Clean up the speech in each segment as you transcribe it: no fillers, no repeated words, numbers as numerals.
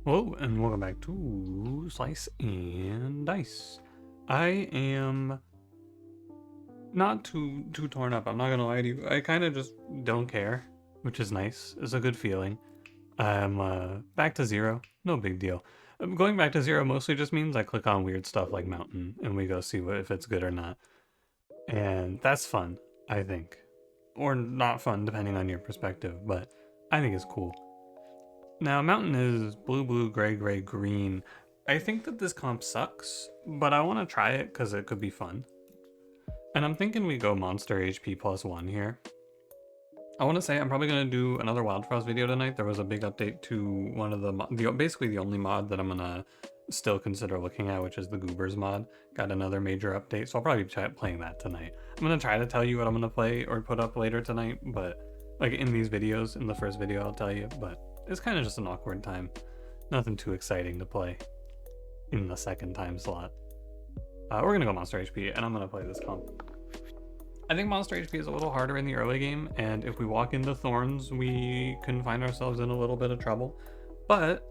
Hello and welcome back to Slice and Dice. I am not too torn up. I'm not gonna lie to you. I kind of just don't care, which is nice. It's a good feeling. I'm back to zero. No big deal. Going back to zero mostly just means I click on weird stuff like mountain and we go see if it's good or not. And that's fun, I think, or not fun depending on your perspective. But I think it's cool. Now, mountain is blue, blue, gray, gray, green. I think that this comp sucks, but I want to try it because it could be fun. And I'm thinking we go monster HP +1 here. I want to say I'm probably going to do another Wild Frost video tonight. There was a big update to one of basically the only mod that I'm going to still consider looking at, which is the Goobers mod. Got another major update, so I'll probably be playing that tonight. I'm going to try to tell you what I'm going to play or put up later tonight, but like in these videos, in the first video I'll tell you, but it's kind of just an awkward time. Nothing too exciting to play in the second time slot. We're gonna go Monster HP, and I'm gonna play this comp. I think Monster HP is a little harder in the early game, and if we walk into Thorns, we can find ourselves in a little bit of trouble. But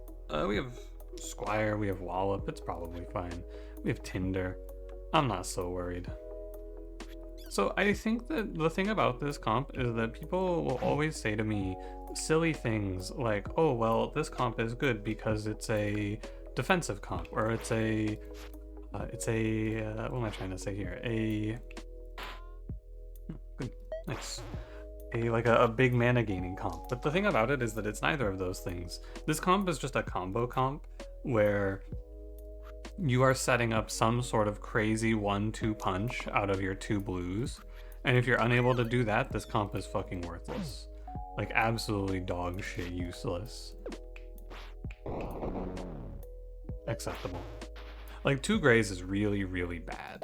we have Squire, we have Wallop, it's probably fine. We have Tinder. I'm not so worried. So I think that the thing about this comp is that people will always say to me silly things like, oh, well, this comp is good because it's a defensive comp, or it's a, what am I trying to say here? Good, nice. Like a big mana gaining comp. But the thing about it is that it's neither of those things. This comp is just a combo comp where you are setting up some sort of crazy 1-2 punch out of your 2 blues. And if you're unable to do that, this comp is fucking worthless. Like absolutely dog shit useless. Acceptable. Like 2 grays is really, really bad.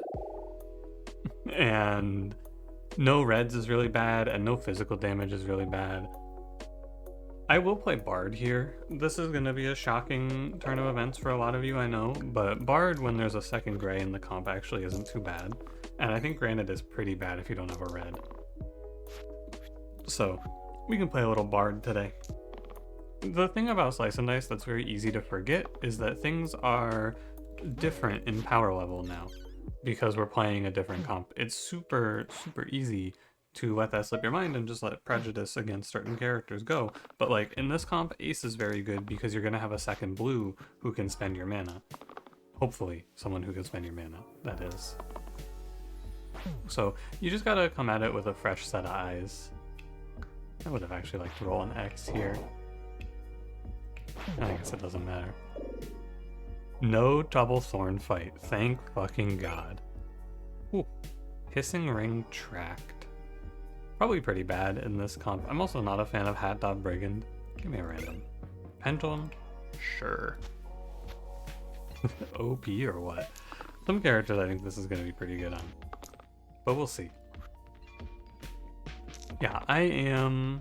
And no reds is really bad, and no physical damage is really bad. I will play Bard here. This is going to be a shocking turn of events for a lot of you, I know, but Bard, when there's a second gray in the comp, actually isn't too bad. And I think Granite is pretty bad if you don't have a red. So, we can play a little Bard today. The thing about Slice and Dice that's very easy to forget is that things are different in power level now, because we're playing a different comp. It's super, super easy to let that slip your mind and just let prejudice against certain characters go. But like in this comp, Ace is very good because you're gonna have a second blue who can spend your mana. Hopefully someone who can spend your mana, that is. So you just gotta come at it with a fresh set of eyes. I would have actually liked to roll an X here. I guess it doesn't matter. No double thorn fight, thank fucking god. Ooh. Hissing Ring Tract. Probably pretty bad in this comp. I'm also not a fan of Hat Dot Brigand. Give me a random. Pendulum? Sure. OP or what? Some characters I think this is going to be pretty good on. But we'll see. Yeah, I am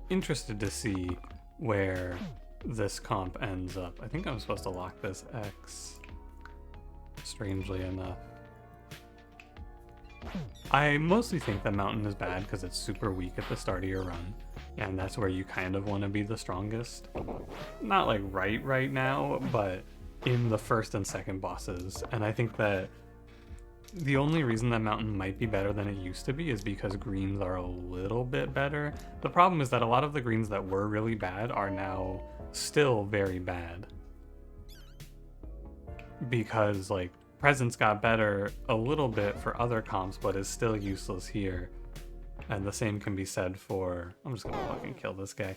interested to see where this comp ends up. I think I'm supposed to lock this X, strangely enough. I mostly think that Mountain is bad because it's super weak at the start of your run, and that's where you kind of want to be the strongest. Not like right now, but in the first and second bosses. And I think that the only reason that Mountain might be better than it used to be is because greens are a little bit better. The problem is that a lot of the greens that were really bad are now still very bad. Because like Presence got better a little bit for other comps, but is still useless here. And the same can be said for... I'm just gonna fucking kill this guy.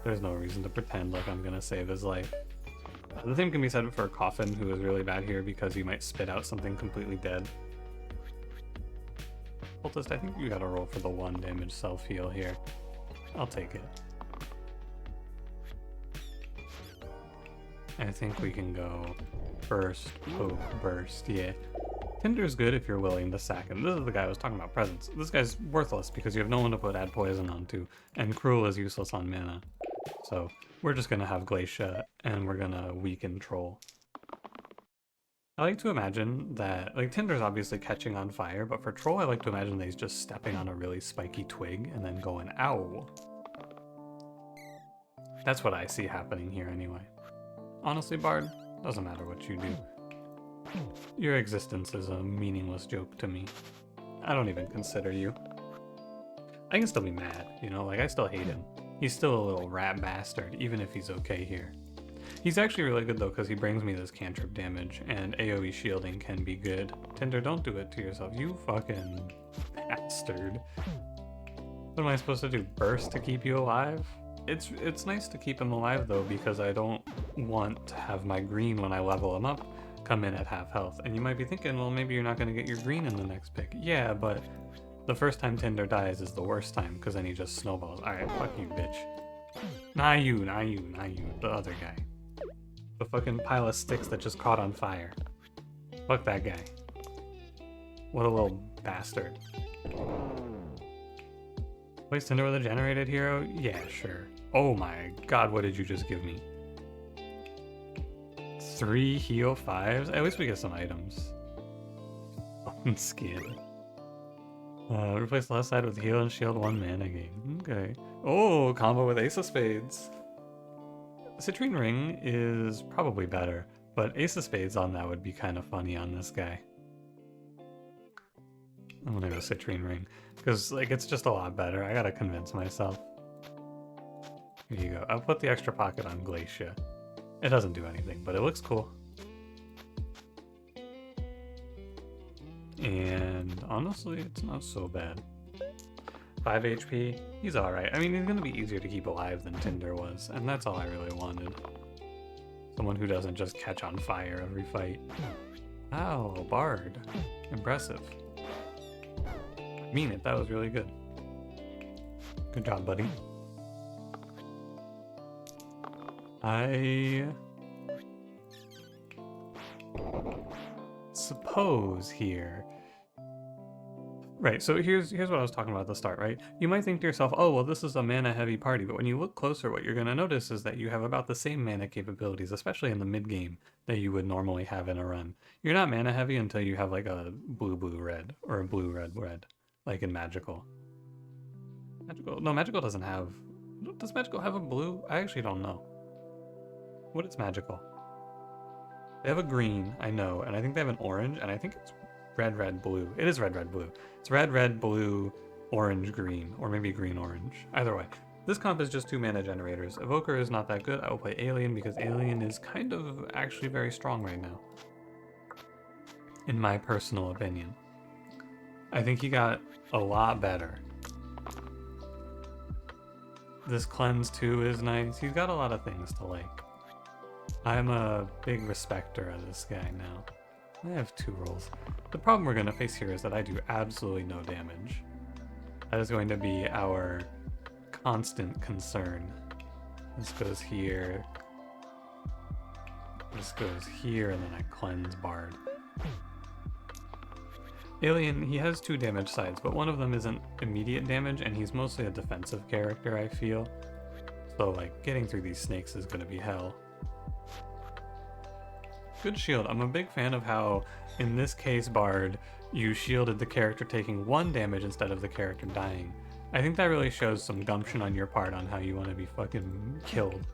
There's no reason to pretend like I'm gonna save his life. The same can be said for Coffin, who is really bad here because you might spit out something completely dead. Cultist, I think you gotta roll for the 1 damage self-heal here. I'll take it. I think we can go burst, poke, burst, yeah. Tinder's good if you're willing to sack him. This is the guy I was talking about, Presence. This guy's worthless because you have no one to put add poison onto, and Cruel is useless on mana. So we're just gonna have Glacia, and we're gonna weaken Troll. I like to imagine that, like, Tinder's obviously catching on fire, but for Troll I like to imagine that he's just stepping on a really spiky twig and then going, ow. That's what I see happening here anyway. Honestly, Bard, doesn't matter what you do. Your existence is a meaningless joke to me. I don't even consider you. I can still be mad, you know, like I still hate him. He's still a little rat bastard, even if he's okay here. He's actually really good though, because he brings me this cantrip damage, and AoE shielding can be good. Tinder, don't do it to yourself, you fucking bastard. What am I supposed to do, burst to keep you alive? It's nice to keep him alive though, because I don't want to have my green when I level him up come in at half health. And you might be thinking, well, maybe you're not going to get your green in the next pick. Yeah, but the first time Tinder dies is the worst time, because then he just snowballs. Alright, fuck you, bitch. Not you, the other guy. The fucking pile of sticks that just caught on fire. Fuck that guy. What a little bastard. Place Tinder with a generated hero? Yeah, sure. Oh my god, what did you just give me? 3 heal 5s? At least we get some items. Skin. Replace the left side with heal and shield 1 mana gain. Okay. Oh, combo with Ace of Spades. Citrine Ring is probably better, but Ace of Spades on that would be kind of funny on this guy. I'm gonna go Citrine Ring, because like it's just a lot better. I gotta convince myself. Here you go. I'll put the extra pocket on Glacia. It doesn't do anything, but it looks cool. And honestly, it's not so bad. 5 HP, he's alright. I mean, he's gonna be easier to keep alive than Tinder was, and that's all I really wanted. Someone who doesn't just catch on fire every fight. Wow, Bard. Impressive. I mean it, that was really good. Good job, buddy. I suppose here. Right, so here's what I was talking about at the start, right? You might think to yourself, oh, well, this is a mana-heavy party, but when you look closer, what you're going to notice is that you have about the same mana capabilities, especially in the mid-game, that you would normally have in a run. You're not mana-heavy until you have, like, a blue-blue-red, or a blue-red-red, like in Magical. No, Magical doesn't have... Does Magical have a blue? I actually don't know. What is Magical? They have a green, I know, and I think they have an orange, and I think it's red, red, blue. It is red, red, blue. It's red, red, blue, orange, green, or maybe green, orange. Either way. This comp is just 2 mana generators. Evoker is not that good. I will play Alien because Alien is kind of actually very strong right now. In my personal opinion. I think he got a lot better. This cleanse too is nice. He's got a lot of things to like. I'm a big respecter of this guy now. I have 2 rolls. The problem we're going to face here is that I do absolutely no damage. That is going to be our constant concern. This goes here. This goes here, and then I cleanse Bard. Alien, he has 2 damage sides, but one of them isn't immediate damage, and he's mostly a defensive character, I feel. So, like, getting through these snakes is going to be hell. Good shield. I'm a big fan of how, in this case, Bard, you shielded the character taking 1 damage instead of the character dying. I think that really shows some gumption on your part on how you want to be fucking killed.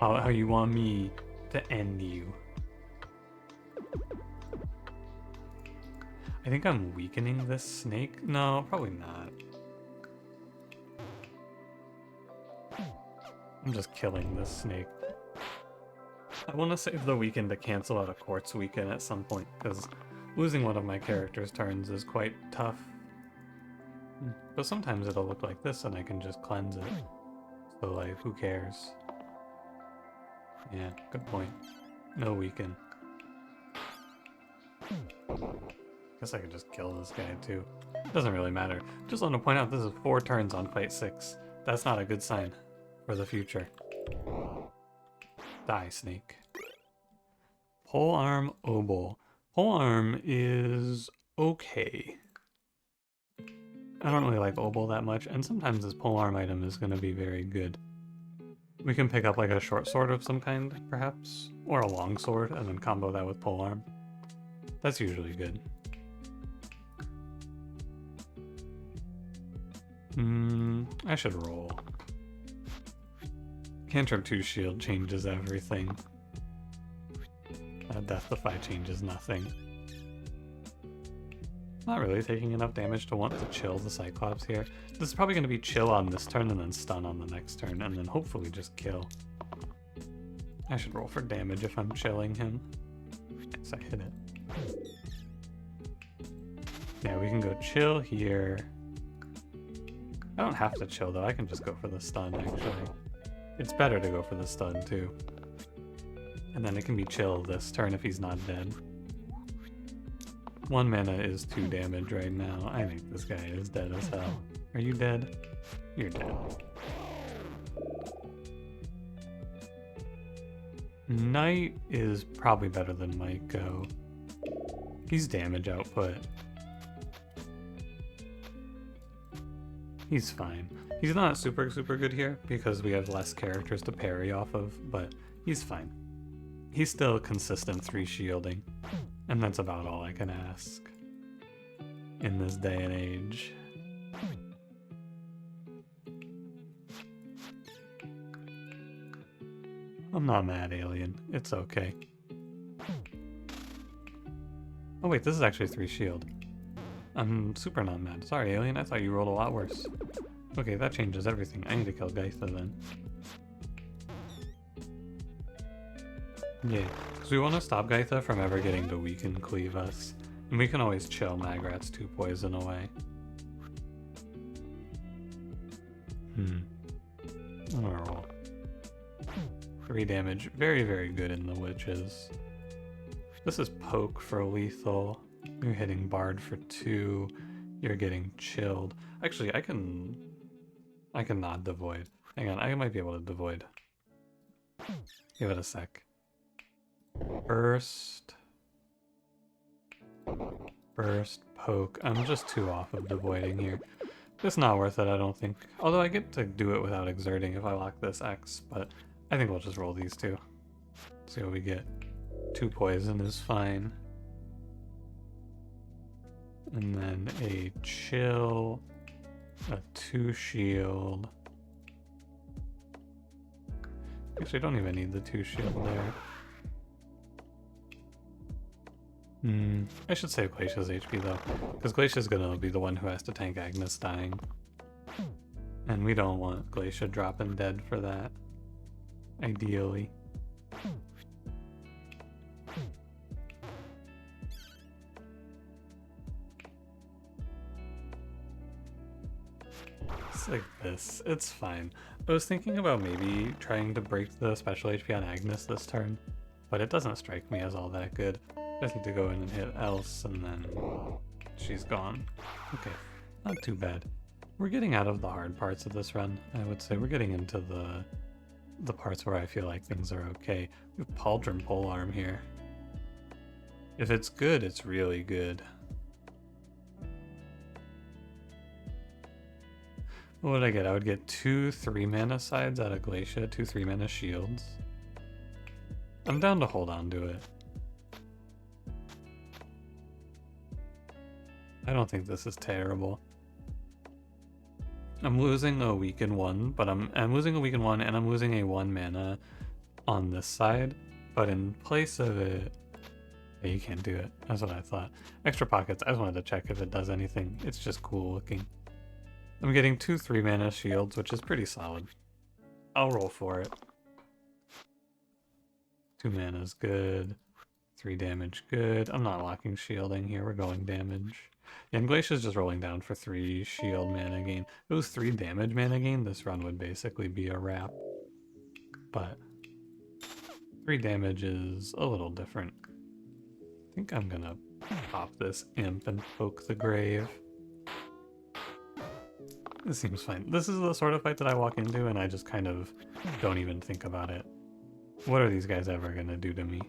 How you want me to end you. I think I'm weakening this snake. No, probably not. I'm just killing this snake. I want to save the weaken to cancel out a quartz weaken at some point, because losing one of my character's turns is quite tough. But sometimes it'll look like this and I can just cleanse it. So like, who cares? Yeah, good point. No weaken. Guess I could just kill this guy too. Doesn't really matter. Just want to point out this is 4 turns on fight 6. That's not a good sign for the future. Die, snake. Polearm Obol. Polearm is okay. I don't really like Obol that much, and sometimes this polearm item is going to be very good. We can pick up like a short sword of some kind, perhaps, or a long sword, and then combo that with polearm. That's usually good. I should roll. Cantrip 2 shield changes everything. Death Defy changes nothing. Not really taking enough damage to want to chill the Cyclops here. This is probably going to be chill on this turn and then stun on the next turn, and then hopefully just kill. I should roll for damage if I'm chilling him. Yes, I hit it. Yeah, we can go chill here. I don't have to chill though, I can just go for the stun actually. It's better to go for the stun too. And then it can be chill this turn if he's not dead. 1 mana is 2 damage right now. I think this guy is dead as hell. Are you dead? You're dead. Knight is probably better than Maiko. He's damage output. He's fine. He's not super good here because we have less characters to parry off of, but he's fine. He's still consistent 3 shielding, and that's about all I can ask in this day and age. I'm not mad, Alien. It's okay. Oh wait, this is actually 3 shield. I'm super not mad. Sorry, Alien, I thought you rolled a lot worse. Okay, that changes everything. I need to kill Gaitha then. Yeah, because we want to stop Gaitha from ever getting to weaken cleave us. And we can always chill Magrat's 2 poison away. I'm gonna roll. 3 damage. Very good in the witches. This is poke for lethal. You're hitting Bard for 2. You're getting chilled. Actually, I can not devoid. Hang on, I might be able to devoid. Give it a sec. Burst, poke. I'm just too off of devoiding here. It's not worth it, I don't think. Although I get to do it without exerting if I lock this X, but I think we'll just roll these 2. See what we get. 2 poison is fine. And then a chill, a 2 shield. Actually, I don't even need the 2 shield there. I should save Glacia's HP though, because Glacia's gonna be the one who has to tank Agnes dying. And we don't want Glacia dropping dead for that, ideally. It's like this, it's fine. I was thinking about maybe trying to break the special HP on Agnes this turn, but it doesn't strike me as all that good. I just need to go in and hit else, and then she's gone. Okay, not too bad. We're getting out of the hard parts of this run, I would say. We're getting into the parts where I feel like things are okay. We have Pauldron Polearm here. If it's good, it's really good. What would I get? I would get 2 3-mana sides out of Glacia, 2 3-mana shields. I'm down to hold on to it. I don't think this is terrible. I'm losing a weaken 1, but I'm losing a weaken 1 and I'm losing a 1 mana on this side, but in place of it, yeah, you can't do it. That's what I thought. Extra pockets, I just wanted to check if it does anything. It's just cool looking. I'm getting 2 3-mana shields, which is pretty solid. I'll roll for it. 2 mana is good. 3 damage, good. I'm not locking shielding here, we're going damage. Yeah, and Glacia's just rolling down for 3 shield mana gain. If it was 3 damage mana gain, this run would basically be a wrap. But 3 damage is a little different. I think I'm gonna pop this imp and poke the grave. This seems fine. This is the sort of fight that I walk into and I just kind of don't even think about it. What are these guys ever gonna do to me?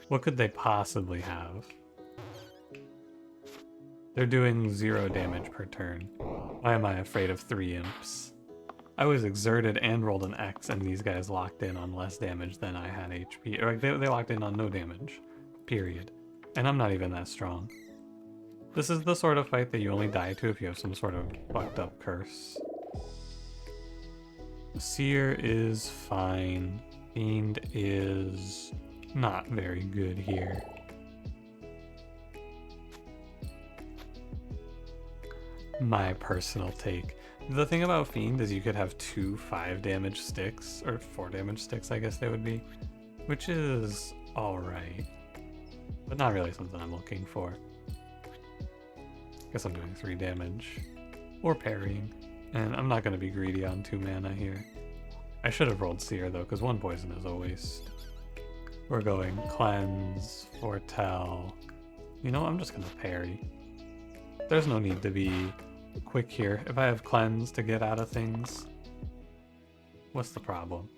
What could they possibly have? They're doing 0 damage per turn. Why am I afraid of 3 imps? I was exerted and rolled an X and these guys locked in on less damage than I had HP. Or they locked in on no damage. Period. And I'm not even that strong. This is the sort of fight that you only die to if you have some sort of fucked up curse. Seer is fine. Fiend is not very good here. My personal take. The thing about Fiend is you could have 2 5 damage sticks, or 4 damage sticks I guess they would be, which is alright, but not really something I'm looking for. Guess I'm doing 3 damage, or parrying, and I'm not going to be greedy on 2 mana here. I should have rolled Seer though, because 1 poison is a waste. We're going Cleanse, Foretell. You know, I'm just going to parry. There's no need to be quick here. If I have Cleanse to get out of things, what's the problem?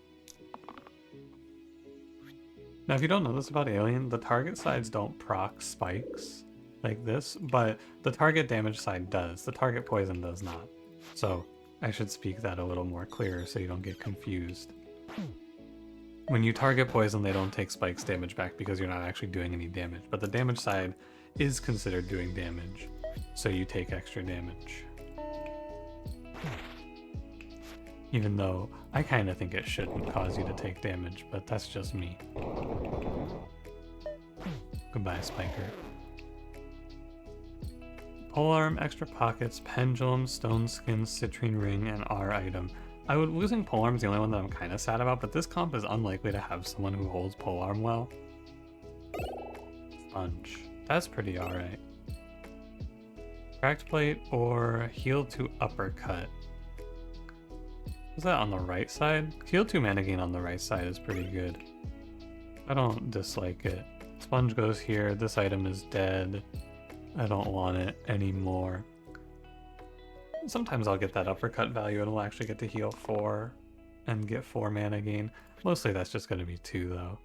Now, if you don't know this about Alien, the target sides don't proc spikes like this, but the target damage side does. The target poison does not. So I should speak that a little more clearer so you don't get confused. When you target poison, they don't take spikes damage back because you're not actually doing any damage, but the damage side is considered doing damage, so you take extra damage. Even though I kind of think it shouldn't cause you to take damage, but that's just me. Goodbye, Spiker. Polearm, extra pockets, pendulum, stone skin, citrine ring, and R item. Losing polearm is the only one that I'm kind of sad about, but this comp is unlikely to have someone who holds polearm well. Sponge. That's pretty alright. Cracked plate or heal to uppercut. Is that on the right side? Heal 2 mana gain on the right side is pretty good. I don't dislike it. Sponge goes here. This item is dead. I don't want it anymore. Sometimes I'll get that uppercut value and we'll actually get to heal 4 and get 4 mana gain. Mostly that's just going to be 2 though.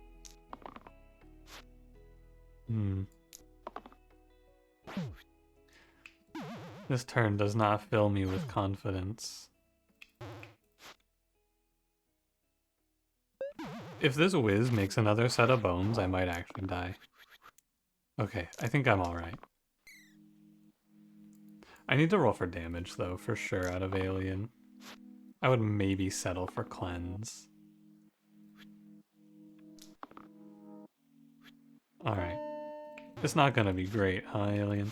This turn does not fill me with confidence. If this whiz makes another set of bones, I might actually die. Okay, I think I'm alright. I need to roll for damage though, for sure, out of Alien. I would maybe settle for Cleanse. Alright. It's not gonna be great, huh, Alien?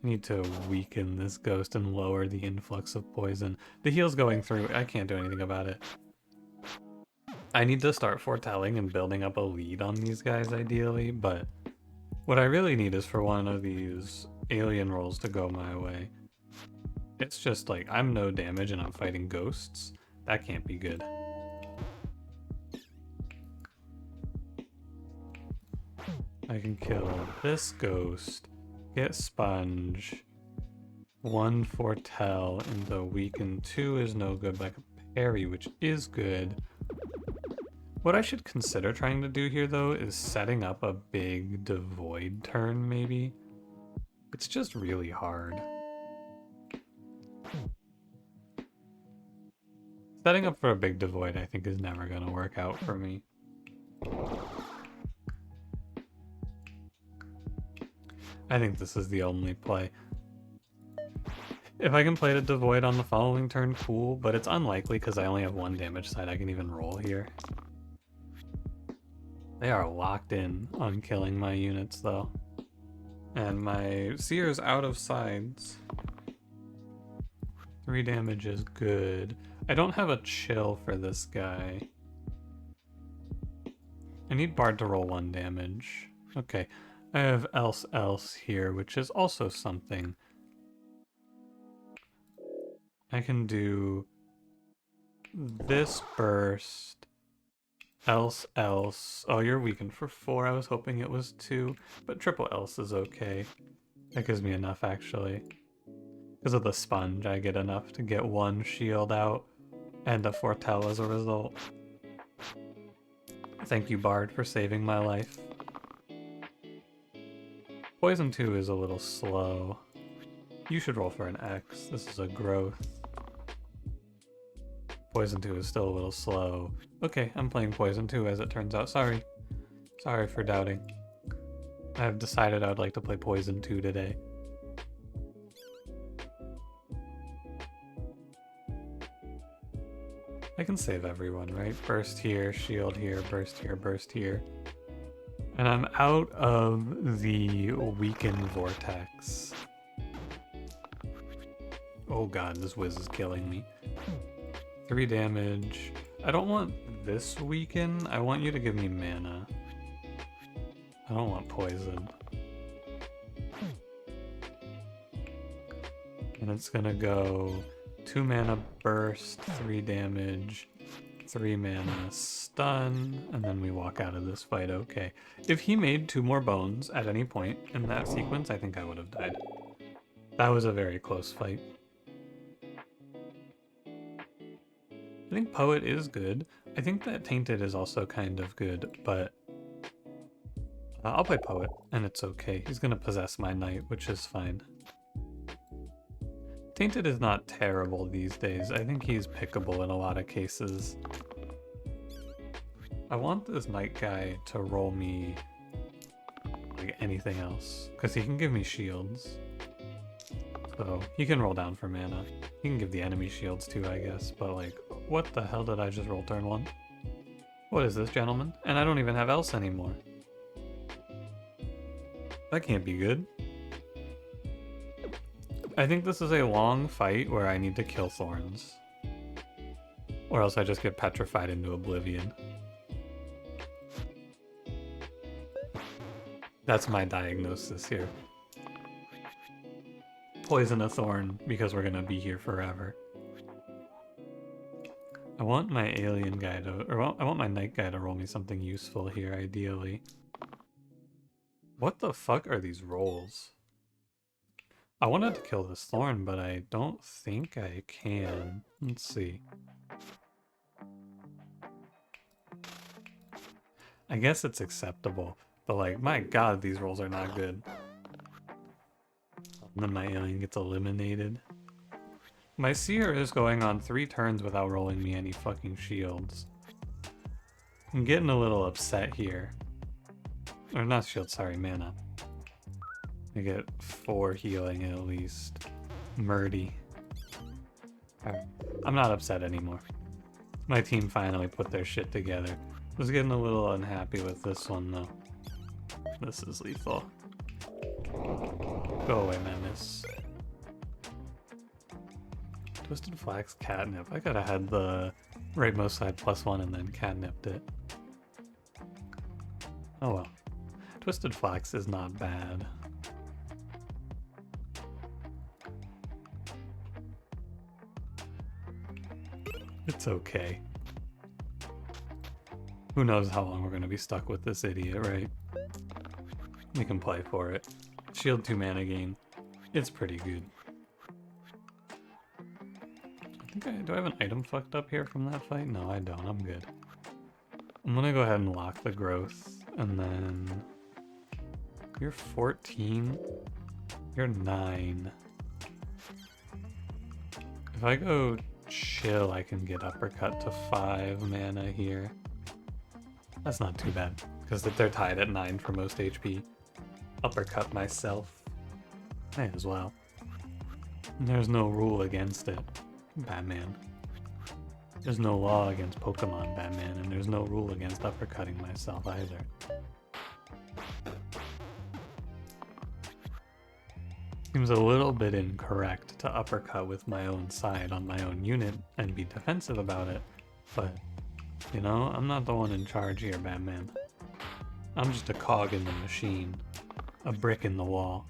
I need to weaken this ghost and lower the influx of poison. The heal's going through. I can't do anything about it. I need to start foretelling and building up a lead on these guys ideally, but what I really need is for one of these alien rolls to go my way. It's just like, I'm no damage and I'm fighting ghosts. That can't be good. I can kill this ghost, get Sponge, 1 Foretell, and the weaken 2 is no good, but I can parry, which is good. What I should consider trying to do here, though, is setting up a big Devoid turn, maybe. It's just really hard. Setting up for a big Devoid, I think, is never going to work out for me. I think this is the only play. If I can play the Devoid on the following turn, cool, but it's unlikely because I only have 1 damage side I can even roll here. They are locked in on killing my units, though. And my Seer's out of sides. 3 damage is good. I don't have a chill for this guy. I need Bard to roll 1 damage. Okay, I have else here, which is also something. I can do this burst. Else. Oh, you're weakened for 4. I was hoping it was 2, but triple else is okay. That gives me enough, actually. Because of the Sponge, I get enough to get 1 shield out and a Foretell as a result. Thank you, Bard, for saving my life. Poison 2 is a little slow. You should roll for an X. This is a growth. Poison 2 is still a little slow. Okay, I'm playing Poison 2 as it turns out. Sorry. Sorry for doubting. I've decided I would like to play Poison 2 today. I can save everyone, right? Burst here, shield here, burst here, burst here. And I'm out of the weakened vortex. Oh god, this whiz is killing me. 3 damage. I don't want this weaken. I want you to give me mana. I don't want poison. And it's gonna go 2 mana burst, 3 damage, 3 mana stun, and then we walk out of this fight okay. If he made 2 more bones at any point in that sequence, I think I would have died. That was a very close fight. I think Poet is good. I think that Tainted is also kind of good, but I'll play Poet, and it's okay. He's gonna possess my knight, which is fine. Tainted is not terrible these days. I think he's pickable in a lot of cases. I want this knight guy to roll me like anything else, because he can give me shields. So he can roll down for mana. He can give the enemy shields too, I guess, but like, what the hell did I just roll turn 1? What is this, gentlemen? And I don't even have else anymore. That can't be good. I think this is a long fight where I need to kill Thorns. Or else I just get petrified into oblivion. That's my diagnosis here. Poison a Thorn because we're gonna be here forever. I want my alien guy to, or I want my knight guy to roll me something useful here, ideally. What the fuck are these rolls? I wanted to kill this Thorn, but I don't think I can. Let's see. I guess it's acceptable, but like, my god, these rolls are not good. And then my alien gets eliminated. My seer is going on 3 turns without rolling me any fucking shields. I'm getting a little upset here. Or not shield, sorry, mana. I get 4 healing at least. Murdy. Right. I'm not upset anymore. My team finally put their shit together. Was getting a little unhappy with this one though. This is lethal. Go away, madness. Twisted Flax, Catnip. I could have had the rightmost side +1 and then catnipped it. Oh well. Twisted Flax is not bad. It's okay. Who knows how long we're going to be stuck with this idiot, right? We can play for it. Shield 2 mana gain. It's pretty good. Do I have an item fucked up here from that fight? No, I don't. I'm good. I'm gonna go ahead and lock the growth, and then... You're 14. You're 9. If I go chill, I can get uppercut to 5 mana here. That's not too bad, because they're tied at 9 for most HP. Uppercut myself. May as well. And there's no rule against it. Batman. There's no law against Pokemon, Batman, and there's no rule against uppercutting myself either. Seems a little bit incorrect to uppercut with my own side on my own unit and be defensive about it, but, you know, I'm not the one in charge here, Batman. I'm just a cog in the machine, a brick in the wall.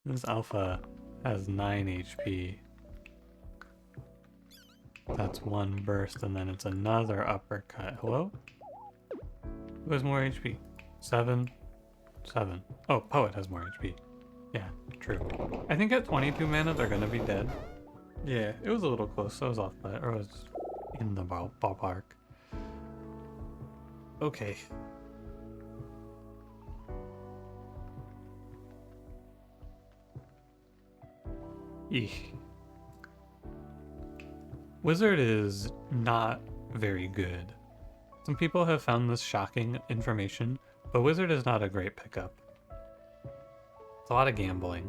This alpha has 9 HP. That's 1 burst, and then it's another uppercut. Hello? Who has more HP? 7? 7. Oh, Poet has more HP. Yeah, true. I think at 22 mana they're gonna be dead. Yeah, it was a little close. I was off by it, or I was in the ballpark. Okay. Eesh. Wizard is not very good. Some people have found this shocking information, but Wizard is not a great pickup. It's a lot of gambling.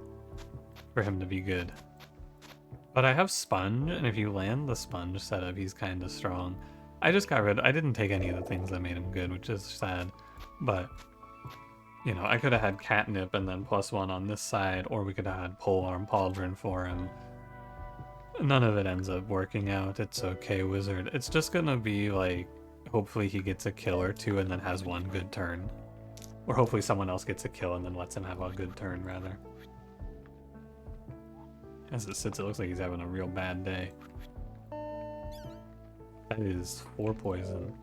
for him to be good. But I have Sponge, and if you land the Sponge setup, he's kind of strong. I just got rid. I didn't take any of the things that made him good, which is sad. But, you know, I could have had Catnip and then +1 on this side, or we could have had Polearm Pauldron for him. None of it ends up working out. It's okay, Wizard. It's just gonna be like, hopefully he gets a kill or two and then has one good turn. Or hopefully someone else gets a kill and then lets him have a good turn, rather. As it sits, it looks like he's having a real bad day. That is 4 poison.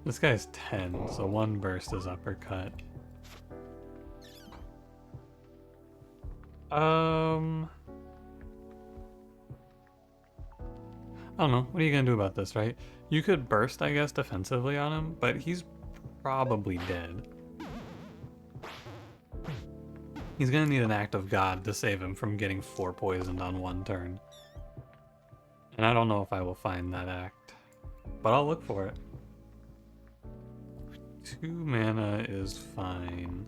This guy's 10, so 1 burst is uppercut. I don't know. What are you gonna do about this, right? You could burst, I guess, defensively on him, but he's probably dead. He's gonna need an act of God to save him from getting 4 poisoned on 1 turn. And I don't know if I will find that act, but I'll look for it. 2 mana is fine.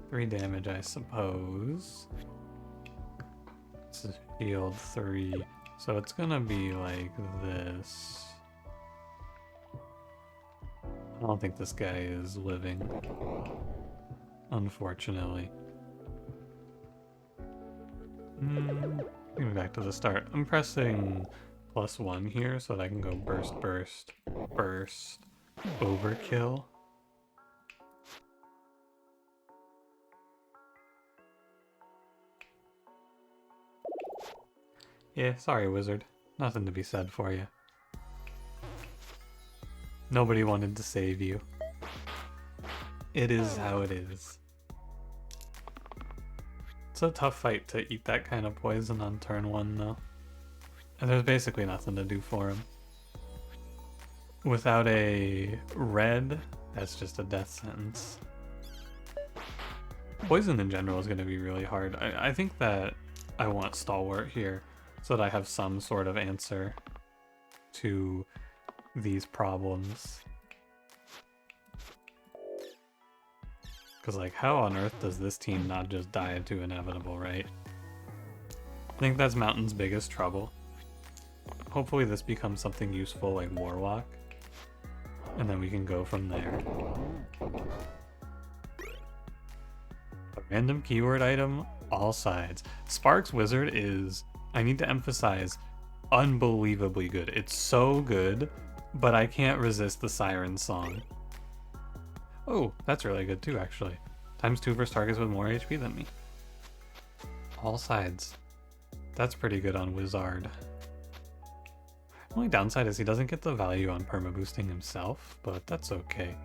3 damage, I suppose. This is shield 3, so it's gonna be like this. I don't think this guy is living, unfortunately. Going back to the start. I'm pressing +1 here so that I can go burst, burst, burst, overkill. Yeah, sorry, Wizard. Nothing to be said for you. Nobody wanted to save you. It is how it is. It's a tough fight to eat that kind of poison on turn 1, though. And there's basically nothing to do for him. Without a red, that's just a death sentence. Poison in general is going to be really hard. I think that I want Stalwart here so that I have some sort of answer to these problems. Because, like, how on earth does this team not just die to inevitable, right? I think that's Mountain's biggest trouble. Hopefully this becomes something useful like Warlock. And then we can go from there. A random keyword item, all sides. Sparks Wizard is, I need to emphasize, unbelievably good. It's so good, but I can't resist the Siren Song. Oh, that's really good too, actually. ×2 versus targets with more HP than me. All sides. That's pretty good on Wizard. Only downside is he doesn't get the value on perma boosting himself, but that's okay.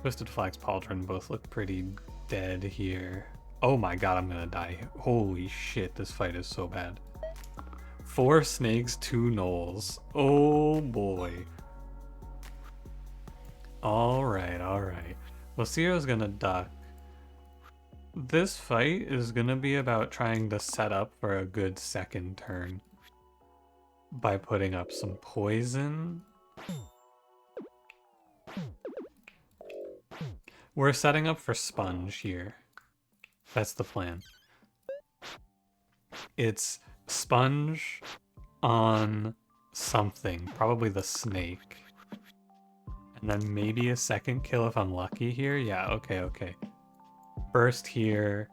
Twisted Flax Pauldron both look pretty dead here. Oh my god, I'm gonna die. Holy shit, this fight is so bad. 4 snakes, 2 gnolls. Oh boy. Alright, alright. Lucio's gonna duck. This fight is gonna be about trying to set up for a good second turn by putting up some poison. We're setting up for Sponge here. That's the plan. It's Sponge on something, probably the snake. And then maybe a second kill if I'm lucky here. Yeah, okay, okay. Burst here.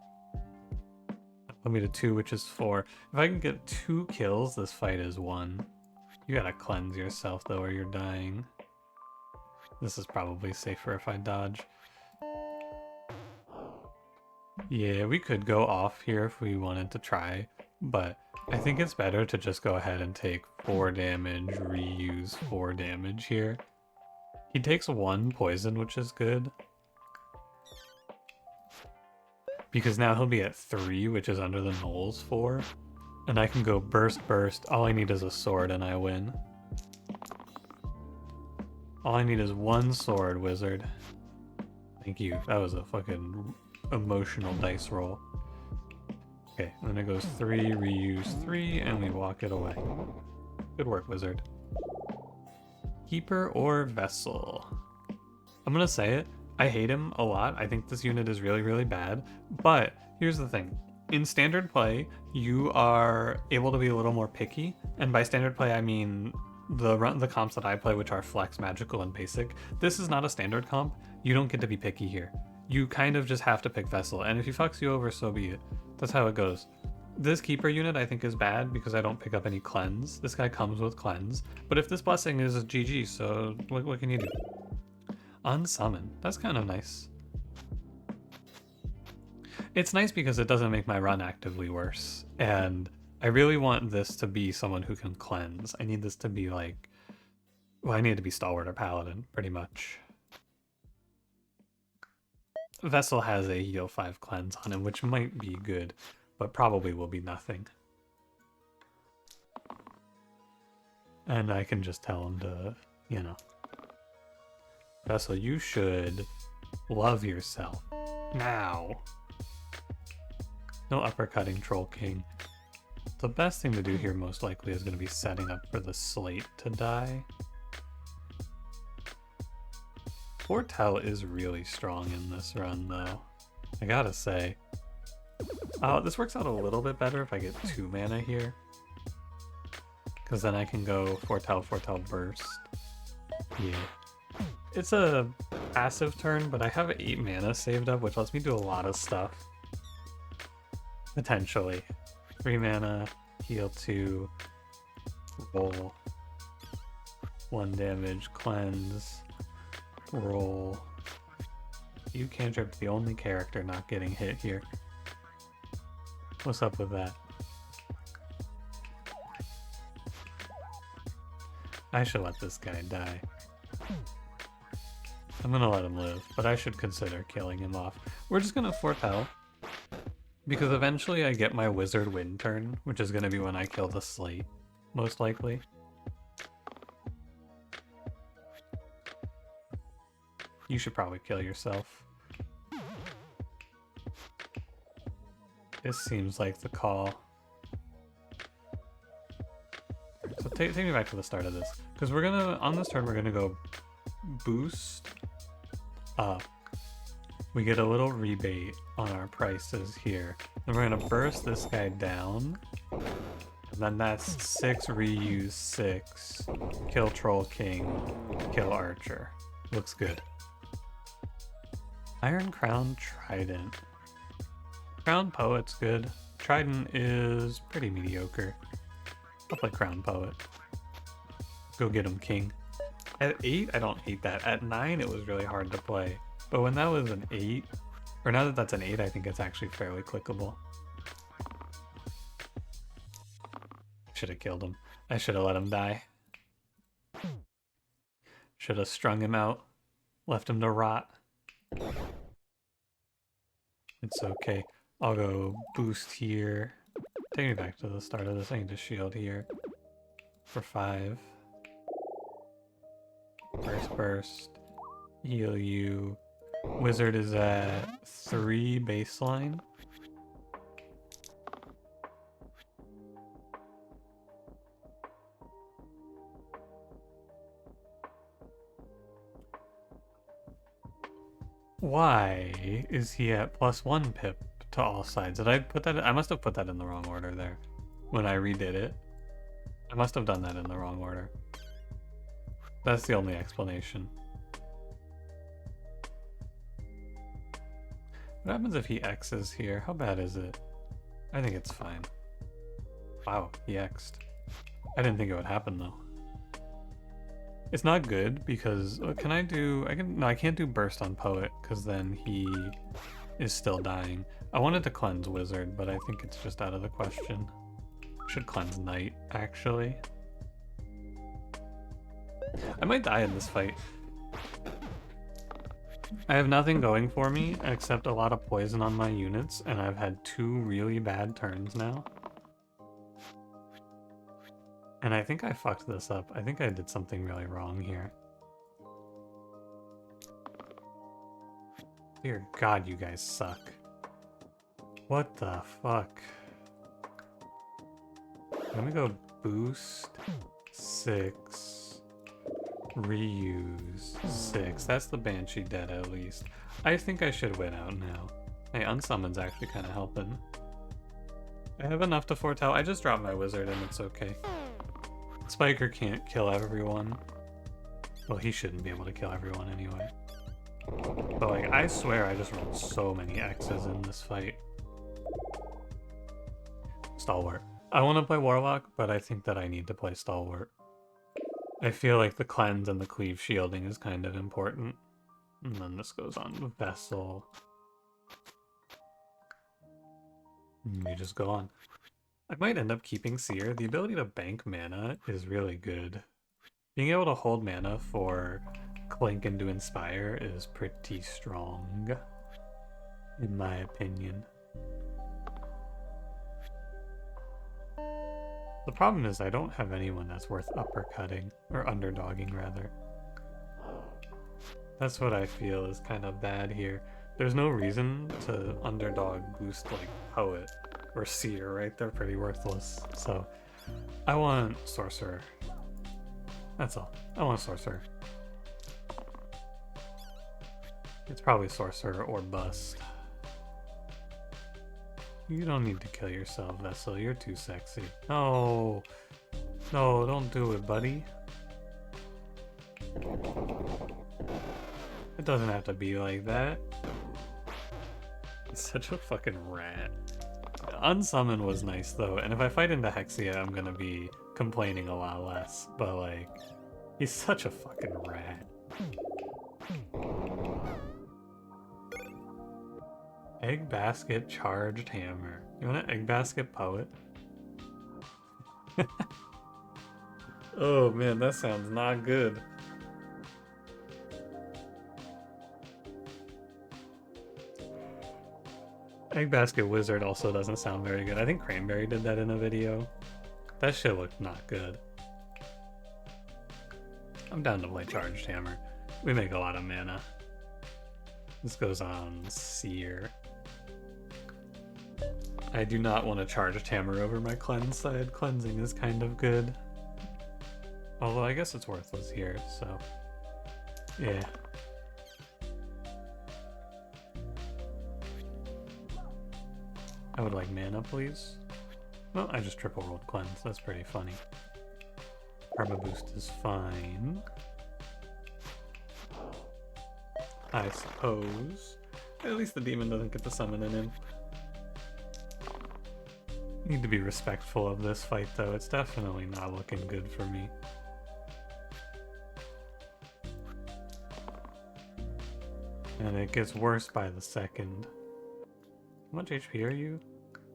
Put me to 2, which is 4. If I can get 2 kills, this fight is won. You gotta cleanse yourself though, or you're dying. This is probably safer if I dodge. Yeah, we could go off here if we wanted to try, but I think it's better to just go ahead and take 4 damage, reuse 4 damage here. He takes 1 poison, which is good. Because now he'll be at 3, which is under the Gnolls 4. And I can go burst, burst. All I need is a sword and I win. All I need is 1 sword, Wizard. Thank you. That was a fucking emotional dice roll. Okay, and then it goes 3, reuse 3, and we walk it away. Good work, Wizard. Keeper or Vessel? I'm gonna say it. I hate him a lot. I think this unit is really, really bad. But here's the thing. In standard play, you are able to be a little more picky. And by standard play, I mean the comps that I play, which are flex, magical, and basic. This is not a standard comp. You don't get to be picky here. You kind of just have to pick Vessel. And if he fucks you over, so be it. That's how it goes. This Keeper unit I think is bad because I don't pick up any Cleanse. This guy comes with Cleanse. But if this Blessing is a GG, so what can you do? Unsummon. That's kind of nice. It's nice because it doesn't make my run actively worse. And I really want this to be someone who can cleanse. I need this to be like... Well, I need it to be Stalwart or Paladin, pretty much. Vessel has a heal 5 cleanse on him, which might be good, but probably will be nothing. And I can just tell him to, you know... Vessel, you should love yourself. Now. No uppercutting Troll King. The best thing to do here most likely is going to be setting up for the Slate to die. Foretell is really strong in this run though. I gotta say. This works out a little bit better if I get 2 mana here. Because then I can go Foretell, Burst. Yeah. It's a passive turn, but I have 8 mana saved up, which lets me do a lot of stuff. Potentially. 3 mana, heal 2, roll, 1 damage, cleanse, roll. You cantrip, the only character not getting hit here. What's up with that? I should let this guy die. I'm gonna let him live, but I should consider killing him off. We're just gonna Foretell, because eventually I get my Wizard win turn, which is gonna be when I kill the Slate, most likely. You should probably kill yourself. This seems like the call. So take me back to the start of this, because we're gonna, on this turn, we're gonna go boost up. We get a little rebate on our prices here. Then we're gonna burst this guy down. And then that's 6 reuse 6. Kill Troll King. Kill Archer. Looks good. Iron Crown Trident. Crown Poet's good. Trident is pretty mediocre. I'll play Crown Poet. Go get him, King. At 8, I don't hate that. At 9, it was really hard to play. But when that was an 8, or now that that's an 8, I think it's actually fairly clickable. Should have killed him. I should have let him die. Should have strung him out. Left him to rot. It's okay. I'll go boost here. Take me back to the start of this. I need to shield here. For 5. Burst. Heal you. Wizard is at 3 baseline. Why is he at +1 pip to all sides? Did I put that? I must have put that in the wrong order there when I redid it. I must have done that in the wrong order. That's the only explanation. What happens if he X's here? How bad is it? I think it's fine. Wow, he X'd. I didn't think it would happen though. It's not good because can I do? No, I can't do burst on Poet because then he is still dying. I wanted to cleanse Wizard, but I think it's just out of the question. Should cleanse Knight actually. I might die in this fight. I have nothing going for me except a lot of poison on my units, and I've had 2 really bad turns now. And I think I fucked this up. I think I did something really wrong here. Dear God, you guys suck. What the fuck? Let me go boost 6. Reuse 6. That's the Banshee dead at least. I think I should win out now. Hey, Unsummon's actually kind of helping. I have enough to foretell. I just dropped my wizard and it's okay. Spiker can't kill everyone. Well, he shouldn't be able to kill everyone anyway. But like, I swear I just rolled so many X's in this fight. Stalwart. I want to play Warlock, but I think that I need to play Stalwart. I feel like the cleanse and the cleave shielding is kind of important. And then this goes on with Vessel. And you just go on. I might end up keeping Seer. The ability to bank mana is really good. Being able to hold mana for Clink and to Inspire is pretty strong, in my opinion. The problem is I don't have anyone that's worth uppercutting, or underdogging rather. That's what I feel is kind of bad here. There's no reason to underdog boost like Poet or Seer, right? They're pretty worthless. So I want Sorcerer. That's all. I want Sorcerer. It's probably Sorcerer or Bust. You don't need to kill yourself, Vessel. You're too sexy. No! No, don't do it, buddy. It doesn't have to be like that. He's such a fucking rat. Unsummon was nice, though, and if I fight into Hexia, I'm gonna be complaining a lot less. But, like, he's such a fucking rat. Egg Basket Charged Hammer. You want an Egg Basket Poet? Oh man, that sounds not good. Egg Basket Wizard also doesn't sound very good. I think Cranberry did that in a video. That shit looked not good. I'm down to play Charged Hammer. We make a lot of mana. This goes on Seer. I do not want to Charged Hammer over my cleanse side. Cleansing is kind of good. Although I guess it's worthless here, so yeah. I would like mana, please. Well, I just triple rolled cleanse. That's pretty funny. Karma boost is fine, I suppose. At least the demon doesn't get to summon an imp. Need to be respectful of this fight, though. It's definitely not looking good for me. And it gets worse by the second. How much HP are you?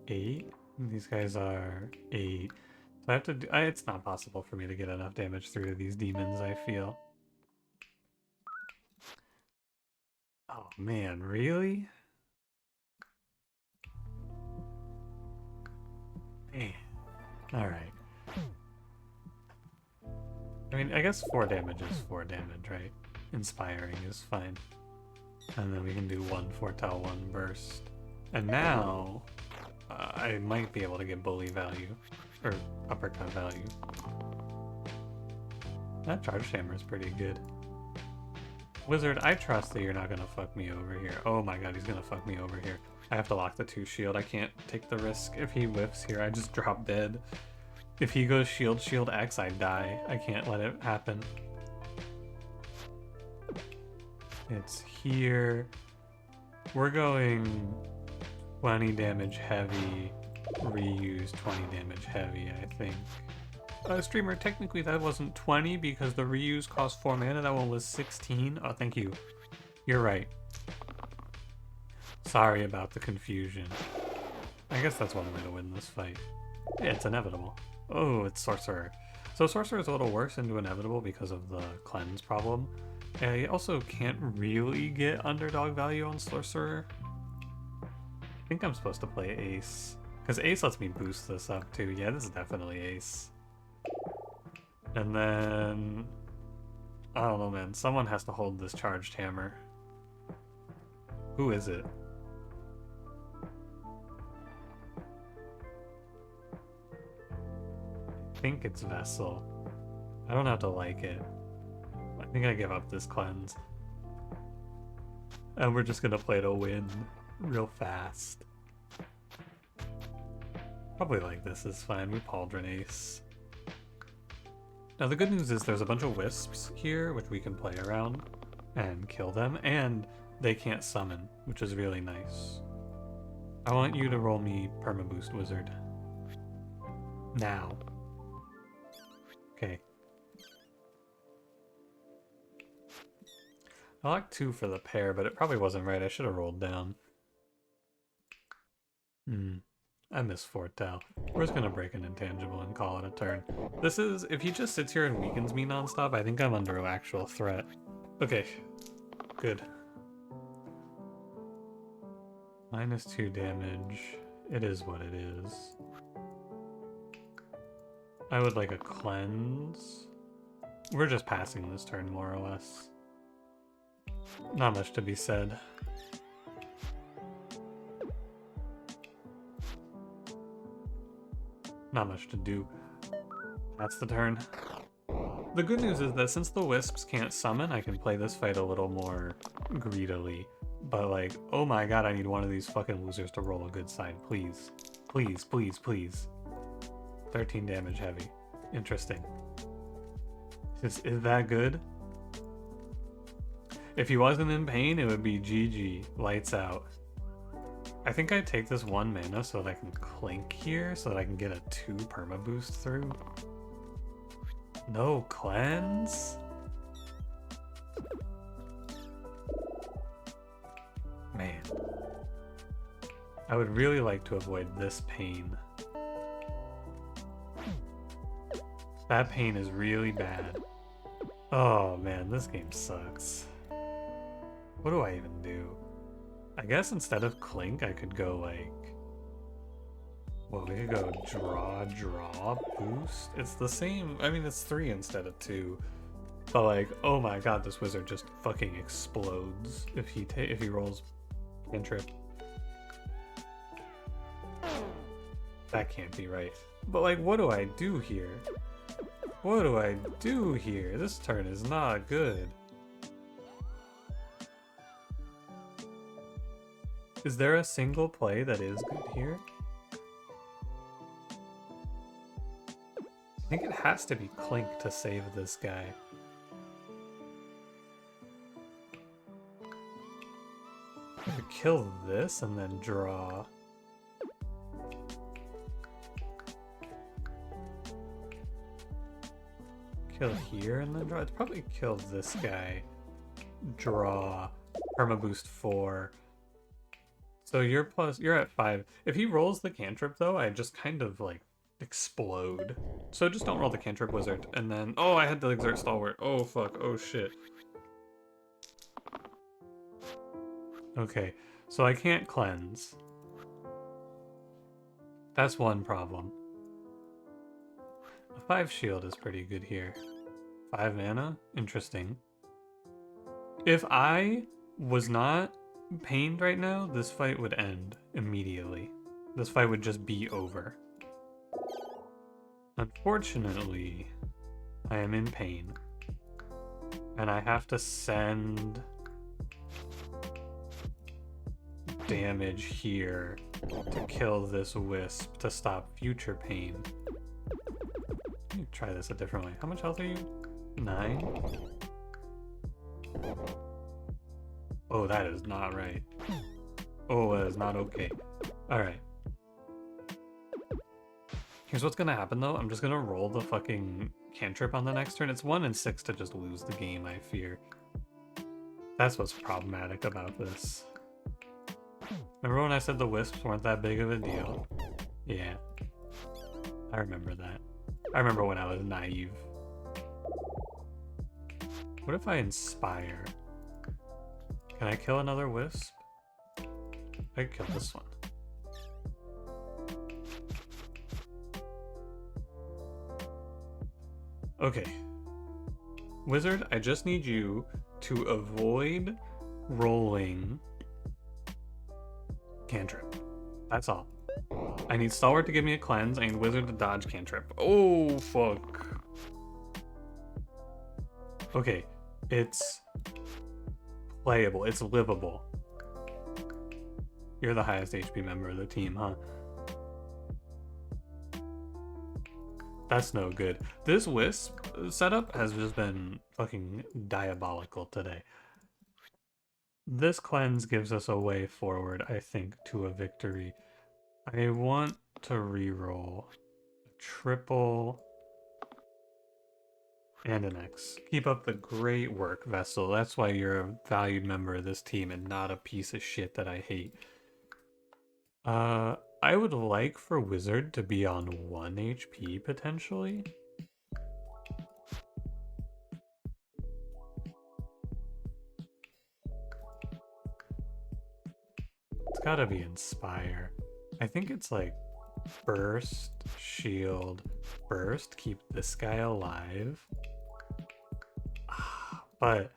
8? These guys are 8. So I have to do... it's not possible for me to get enough damage through these demons, I feel. Oh man, really? Man. Alright. I mean, I guess 4 damage is 4 damage, right? Inspiring is fine. And then we can do 1 foretell, 1 burst. And now, I might be able to get bully value, or uppercut value. That Charged Hammer is pretty good. Wizard, I trust that you're not gonna fuck me over here. Oh my god, he's gonna fuck me over here. I have to lock the 2 shield. I can't take the risk. If he whiffs here, I just drop dead. If he goes shield, shield X, I die. I can't let it happen. It's here. We're going 20 damage heavy, reuse 20 damage heavy, I think. Streamer, technically that wasn't 20 because the reuse cost 4 mana. That one was 16. Oh, thank you. You're right. Sorry about the confusion. I guess that's one way to win this fight. Yeah, it's inevitable. Oh, it's Sorcerer. So Sorcerer is a little worse into inevitable because of the cleanse problem. I also can't really get underdog value on Sorcerer. I think I'm supposed to play Ace. Because Ace lets me boost this up too. Yeah, this is definitely Ace. And then... I don't know, man. Someone has to hold this Charged Hammer. Who is it? I think it's Vessel. I don't have to like it. I think I give up this cleanse. And we're just gonna play to win real fast. Probably like this is fine. We pauldron ace. Now the good news is there's a bunch of wisps here which we can play around and kill them, and they can't summon, which is really nice. I want you to roll me permaboost wizard. Now. Okay. I like 2 for the pair, but it probably wasn't right. I should have rolled down. I miss Fortel. We're just gonna break an intangible and call it a turn. This is, if he just sits here and weakens me nonstop, I think I'm under actual threat. Okay, good. -2 damage. It is what it is. I would like a cleanse. We're just passing this turn, more or less. Not much to be said. Not much to do. That's the turn. The good news is that since the wisps can't summon, I can play this fight a little more greedily. But like, oh my god, I need one of these fucking losers to roll a good side, please. Please, please, please. 13 damage heavy. Interesting. Is that good? If he wasn't in pain, it would be GG. Lights out. I think I take this 1 mana so that I can clink here, so that I can get a 2 perma boost through. No cleanse? Man. I would really like to avoid this pain. That pain is really bad. Oh man, this game sucks. What do I even do? I guess instead of clink, I could go like... Well, we could go draw, boost. It's the same, I mean, it's 3 instead of 2. But like, oh my god, this wizard just fucking explodes if he rolls cantrip. That can't be right. But like, what do I do here? What do I do here? This turn is not good. Is there a single play that is good here? I think it has to be Clink to save this guy. I could kill this and then draw. Kill here and then draw. It's probably kill this guy. Draw. Permaboost 4. So you're at 5. If he rolls the cantrip though, I just kind of like explode. So just don't roll the cantrip wizard. And then, oh, I had to exert stalwart. Oh fuck, oh shit. Okay, so I can't cleanse. That's one problem. A 5 shield is pretty good here. 5 mana? Interesting. If I was not pained right now, this fight would end immediately. This fight would just be over. Unfortunately, I am in pain. And I have to send damage here to kill this wisp to stop future pain. Let me try this a different way. How much health are you? 9? Oh, that is not right. Oh, that is not okay. Alright. Here's what's gonna happen though. I'm just gonna roll the fucking cantrip on the next turn. It's 1 and 6 to just lose the game, I fear. That's what's problematic about this. Remember when I said the wisps weren't that big of a deal? Yeah. I remember that. I remember when I was naive. What if I inspire? Can I kill another wisp? I could kill this one. Okay. Wizard, I just need you to avoid rolling cantrip. That's all. I need Stalwart to give me a cleanse. I need Wizard to dodge cantrip. Oh, fuck. Okay. It's playable. It's livable. You're the highest HP member of the team, huh? That's no good. This Wisp setup has just been fucking diabolical today. This cleanse gives us a way forward, I think, to a victory. I want to reroll a triple and an X. Keep up the great work, Vessel. That's why you're a valued member of this team and not a piece of shit that I hate. I would like for Wizard to be on 1 HP, potentially. It's gotta be Inspire. I think it's like Burst, Shield, Burst, keep this guy alive. But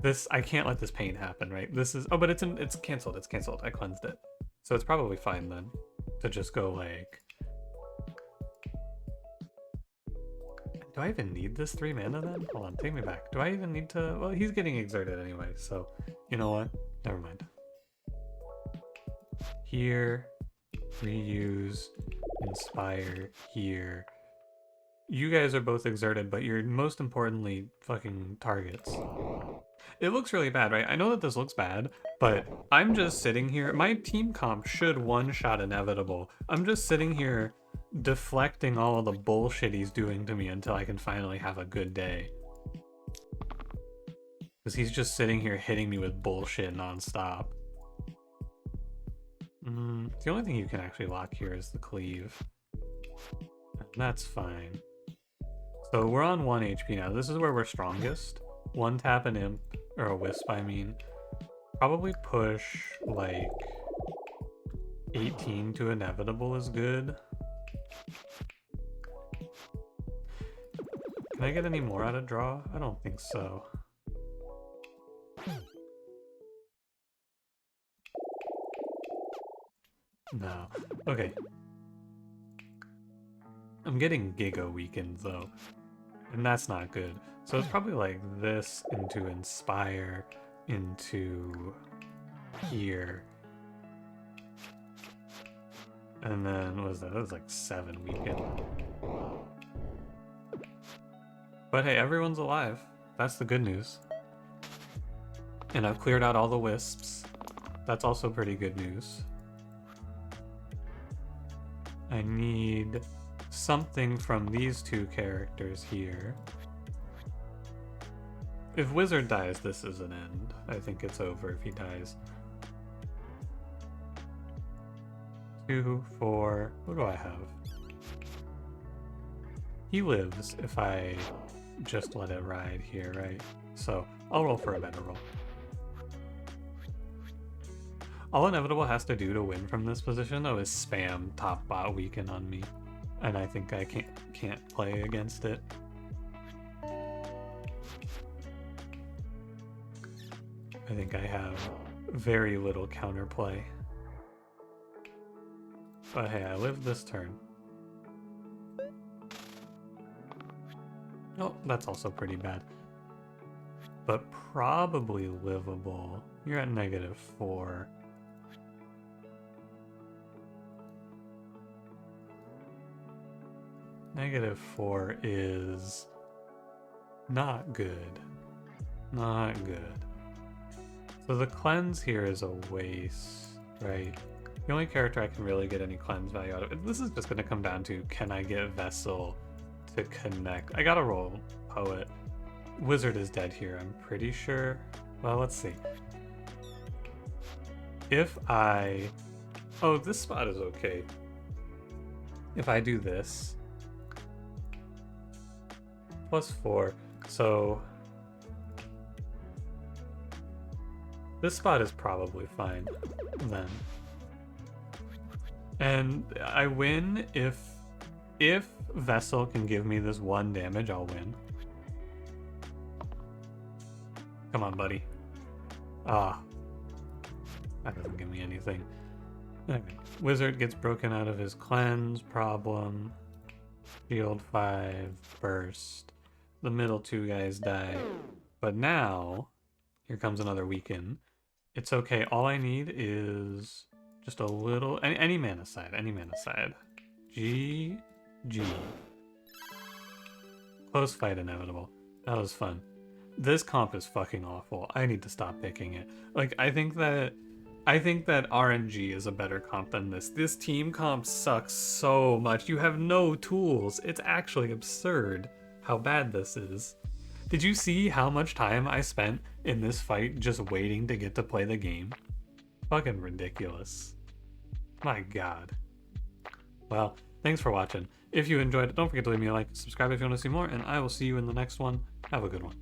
this, I can't let this pain happen, right? This is, oh, but it's canceled, it's canceled. I cleansed it. So it's probably fine then to just go like, do I even need this 3 mana then? Hold on, take me back. Do I even need to, well, he's getting exerted anyway, so you know what? Never mind. Here, reuse, inspire, here. You guys are both exerted, but you're most importantly fucking targets. It looks really bad, right? I know that this looks bad, but I'm just sitting here. My team comp should one-shot Inevitable. I'm just sitting here deflecting all of the bullshit he's doing to me until I can finally have a good day. Because he's just sitting here hitting me with bullshit nonstop. The only thing you can actually lock here is the cleave. That's fine. So we're on 1 HP now. This is where we're strongest. 1 tap an imp, or a wisp, I mean. Probably push like 18 to Inevitable is good. Can I get any more out of draw? I don't think so. No. Okay. I'm getting Giga weakened though, and that's not good. So it's probably like this into Inspire into here. And then, what was that? That was like 7 weakened. But hey, everyone's alive. That's the good news. And I've cleared out all the wisps. That's also pretty good news. I need something from these 2 characters here. If Wizard dies, this is an end. I think it's over if he dies. 2, 4, what do I have? He lives if I just let it ride here, right? So I'll roll for a better roll. All Inevitable has to do to win from this position though is spam top bot weaken on me. And I think I can't play against it. I think I have very little counterplay. But hey, I lived this turn. Oh, that's also pretty bad. But probably livable. You're at -4. -4 is not good. Not good. So the cleanse here is a waste, right? The only character I can really get any cleanse value out of, this is just going to come down to, can I get Vessel to connect? I gotta roll Poet. Wizard is dead here, I'm pretty sure. Well, let's see. If I... Oh, this spot is okay. If I do this... +4, so... This spot is probably fine, then. And I win if Vessel can give me this 1 damage, I'll win. Come on, buddy. Ah. That doesn't give me anything. Okay. Wizard gets broken out of his cleanse problem. Shield 5, burst. The middle 2 guys die. But now, here comes another weaken. It's okay. All I need is just a little... Any mana side. Any mana side. G. G. Close fight inevitable. That was fun. This comp is fucking awful. I need to stop picking it. Like, I think that RNG is a better comp than this. This team comp sucks so much. You have no tools. It's actually absurd how bad this is. Did you see how much time I spent in this fight just waiting to get to play the game? Fucking ridiculous. My god. Well, thanks for watching. If you enjoyed it, don't forget to leave me a like, subscribe if you want to see more, and I will see you in the next one. Have a good one.